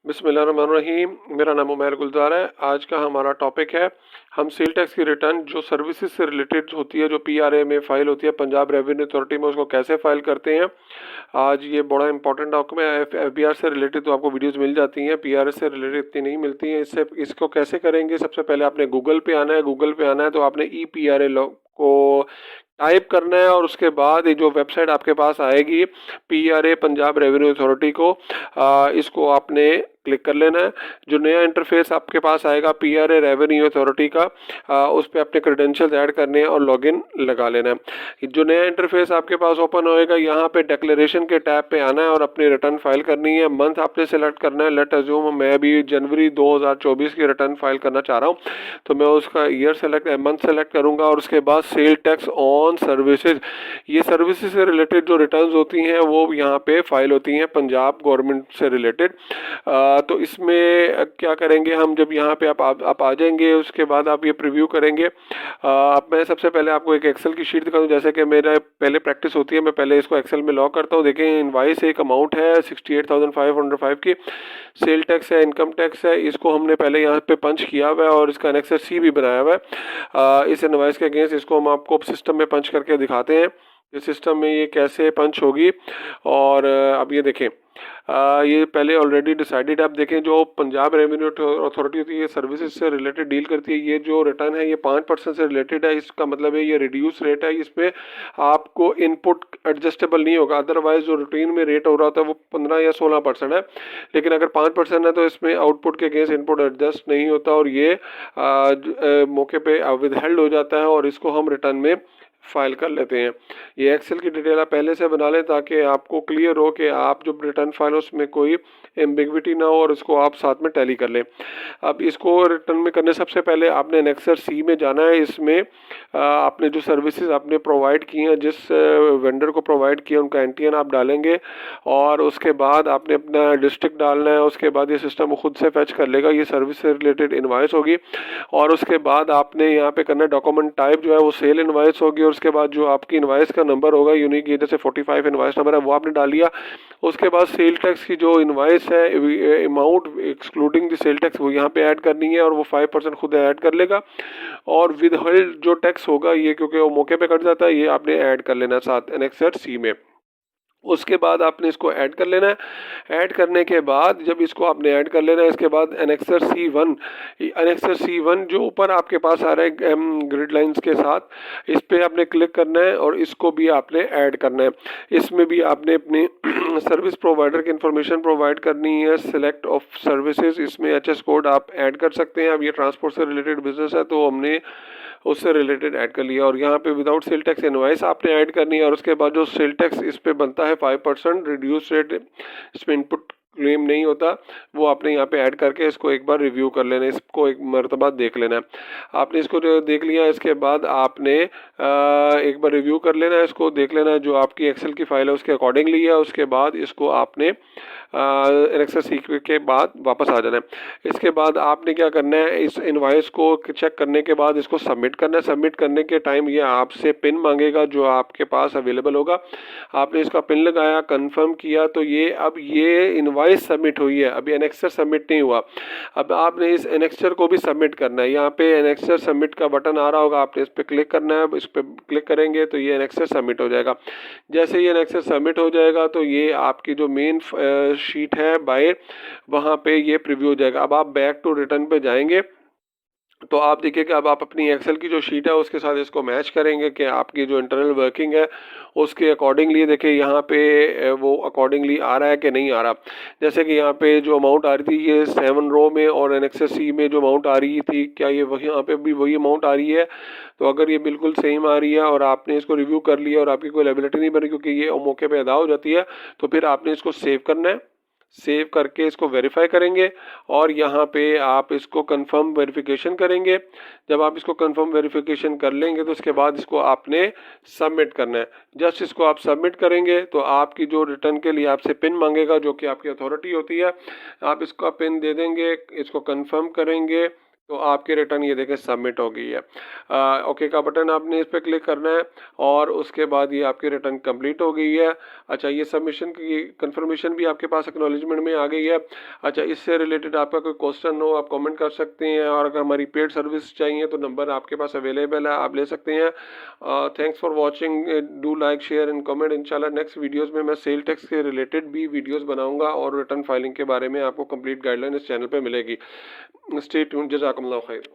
बिस्मिल्लाहिर्रहमानिर्रहीम। मेरा नाम उमैर गुलजार है। आज का हमारा टॉपिक है, हम सेल टैक्स की रिटर्न जो सर्विसेज से रिलेटेड होती है, जो पीआरए में फ़ाइल होती है पंजाब रेवेन्यू अथॉरिटी में, उसको कैसे फ़ाइल करते हैं। आज ये बड़ा इंपॉर्टेंट डॉक्यूमेंट है। एफबीआर से रिलेटेड तो आपको वीडियोस मिल जाती हैं, पीआरए से रिलेटेड इतनी नहीं मिलती हैं। इसको कैसे करेंगे, सबसे पहले आपने गूगल पे आना है। गूगल पे आना है तो आपने ई पीआरए को टाइप करना है और उसके बाद ये जो वेबसाइट आपके पास आएगी पीआरए पंजाब रेवेन्यू अथॉरिटी को, इसको आपने क्लिक कर लेना है। जो नया इंटरफेस आपके पास आएगा पीआरए रेवेन्यू अथॉरिटी का, उस पर अपने क्रेडेंशियल्स ऐड करने हैं और लॉगिन लगा लेना है। जो नया इंटरफेस आपके पास ओपन होएगा, यहाँ पे डिक्लेरेशन के टैब पे आना है और अपनी रिटर्न फाइल करनी है। मंथ आपने सेलेक्ट करना है। लेट अज्यूम मैं भी जनवरी 2024 की रिटर्न फाइल करना चाह रहा हूँ, तो मैं उसका मंथ सेलेक्ट करूँगा और उसके बाद सेल टैक्स ऑन सर्विसेज, ये सर्विसेज से रिलेटेड जो रिटर्न्स होती हैं वो यहाँ पे फाइल होती हैं पंजाब गवर्नमेंट से रिलेटेड। तो इसमें क्या करेंगे हम, जब यहाँ पे आप आ जाएंगे, उसके बाद आप ये प्रीव्यू करेंगे। अब मैं सबसे पहले आपको एक एक्सेल की शीट दिखाऊँ, जैसे कि मेरा पहले प्रैक्टिस होती है। मैं पहले इसको एक्सेल में लॉक करता हूँ। देखें, इनवाइस एक अमाउंट है 68,505 की, सेल टैक्स है, इनकम टैक्स है, इसको हमने पहले यहाँ पे पंच किया हुआ है और इसका एनेक्सर सी भी बनाया हुआ है। इस इनवाइस के अगेंस्ट इसको हम आपको सिस्टम में पंच करके दिखाते हैं, इस सिस्टम में ये कैसे पंच होगी। और अब ये देखें, ये पहले ऑलरेडी डिसाइडेड। आप देखें, जो पंजाब रेवेन्यू अथॉरिटी होती है, सर्विसेज से रिलेटेड डील करती है, ये जो रिटर्न है ये 5% से रिलेटेड है। इसका मतलब है ये रिड्यूस रेट है, इसमें आपको इनपुट एडजस्टेबल नहीं होगा। अदरवाइज जो रूटीन में रेट हो रहा था वो 15 या 16% है, लेकिन अगर 5% है तो इसमें आउटपुट के अगेंस्ट इनपुट एडजस्ट नहीं होता और ये मौके पे विदहेल्ड हो जाता है और इसको हम रिटर्न में फाइल कर लेते हैं। ये एक्सेल की डिटेल आप पहले से बना लें ताकि आपको क्लियर हो कि आप जो रिटर्न फाइल उसमें कोई एम्बिग्विटी ना हो और इसको आप साथ में टैली कर लें। अब इसको रिटर्न में करने सबसे पहले आपने एनेक्सर सी में जाना है। इसमें आपने जो सर्विसेज आपने प्रोवाइड की हैं, जिस वेंडर को प्रोवाइड किया उनका एनटीएन आप डालेंगे और उसके बाद आपने अपना डिस्ट्रिक्ट डालना है। उसके बाद ये सिस्टम खुद से फैच कर लेगा, ये सर्विस से रिलेटेड इनवाइस होगी। और उसके बाद आपने यहाँ पे करना डॉक्यूमेंट टाइप जो है वो सेल इनवाइस होगी। और उसके बाद जो आपकी इनवाइस का नंबर होगा, यूनिक जैसे 45 इनवाइस नंबर है, वो आपने डाल लिया। उसके बाद सेल टैक्स की जो इनवाइस है, amount excluding the sale tax, वो यहाँ पे ऐड करनी है और वो 5% खुद ऐड कर लेगा। और विद होल्ड जो टैक्स होगा ये, क्योंकि वो मौके पे कट जाता है, ये आपने ऐड कर लेना साथ एनेक्सर सी में। उसके बाद आपने इसको ऐड कर लेना है। ऐड करने के बाद जब इसको आपने ऐड कर लेना है, इसके बाद एनेक्सर सी वन जो ऊपर आपके पास आ रहा है ग्रिड लाइंस के साथ, इस पर आपने क्लिक करना है और इसको भी आपने ऐड करना है। इसमें भी आपने अपनी सर्विस प्रोवाइडर की इंफॉर्मेशन प्रोवाइड करनी है। सिलेक्ट ऑफ सर्विसेज, इसमें एचएस कोड आप ऐड कर सकते हैं। अब ये ट्रांसपोर्ट से रिलेटेड बिजनेस है तो हमने उससे रिलेटेड ऐड कर लिया। और यहाँ पे विदाउट सेल टैक्स इनवाइस आपने ऐड करनी है। और उसके बाद जो सेल टैक्स इस पे बनता है 5% रिड्यूस रेट, इसमें इनपुट क्लेम नहीं होता, वो आपने यहाँ पे ऐड करके इसको एक बार रिव्यू कर लेना है, इसको एक मरतबा देख लेना है। आपने इसको देख लिया, इसके बाद आपने एक बार रिव्यू कर लेना है, इसको देख लेना है जो आपकी एक्सेल की फाइल है उसके अकॉर्डिंगली है। उसके बाद इसको आपने एनेक्सर सीख के बाद वापस आ जाना है। इसके बाद आपने क्या करना है, इस इनवाइस को चेक करने के बाद इसको सबमिट करना है। सबमिट करने के टाइम ये आपसे पिन मांगेगा जो आपके पास अवेलेबल होगा। आपने इसका पिन लगाया, कंफर्म किया, तो ये इनवाइस सबमिट हुई है, अभी एनेक्सर सबमिट नहीं हुआ। अब आपने इस एनेक्सर को भी सबमिट करना है। यहाँ पे एनेक्सर सबमिट का बटन आ रहा होगा, आपने इस पर क्लिक करना है। इस पर क्लिक करेंगे तो ये एनेक्सर सबमिट हो जाएगा। जैसे ये एनेक्सर सबमिट हो जाएगा तो ये आपकी जो मेन शीट है बाय, वहाँ पे ये प्रीव्यू हो जाएगा। अब आप बैक टू रिटर्न पे जाएंगे तो आप देखिए कि अब आप अपनी एक्सेल की जो शीट है उसके साथ इसको मैच करेंगे कि आपकी जो इंटरनल वर्किंग है उसके अकॉर्डिंगली देखिए यहाँ पे वो अकॉर्डिंगली आ रहा है कि नहीं आ रहा। जैसे कि यहाँ पे जो अमाउंट आ रही थी ये 7 रो में और एनेक्सर सी में जो अमाउंट आ रही थी, क्या ये वही यहाँ पे भी वही अमाउंट आ रही है? तो अगर ये बिल्कुल सेम आ रही है और आपने इसको रिव्यू कर लिया और आपकी कोई लायबिलिटी नहीं बनी क्योंकि ये मौके पर अदा हो जाती है, तो फिर आपने इसको सेव करना है। सेव करके इसको वेरीफाई करेंगे और यहाँ पे आप इसको कंफर्म वेरिफिकेशन करेंगे। जब आप इसको कंफर्म वेरिफिकेशन कर लेंगे तो उसके बाद इसको आपने सबमिट करना है। जस्ट इसको आप सबमिट करेंगे तो आपकी जो रिटर्न के लिए आपसे पिन मांगेगा जो कि आपकी अथॉरिटी होती है, आप इसका पिन दे देंगे, इसको कंफर्म करेंगे तो आपकी रिटर्न ये देखें सबमिट हो गई है। ओके का बटन आपने इस पर क्लिक करना है और उसके बाद ये आपकी रिटर्न कंप्लीट हो गई है। अच्छा, ये सबमिशन की कंफर्मेशन भी आपके पास एक्नॉलेजमेंट में आ गई है। अच्छा, इससे रिलेटेड आपका कोई क्वेश्चन हो आप कमेंट कर सकते हैं, और अगर हमारी पेड सर्विस चाहिए तो नंबर आपके पास अवेलेबल है, आप ले सकते हैं। Thanks for watching, do like share and comment. इंशाल्लाह नेक्स्ट वीडियोस में मैं सेल टैक्स के रिलेटेड भी वीडियोस बनाऊंगा और रिटर्न फाइलिंग के बारे में आपको कंप्लीट गाइडलाइन इस चैनल पे मिलेगी। स्टे ट्यून्ड, जज़ाकल्लाहु खैर।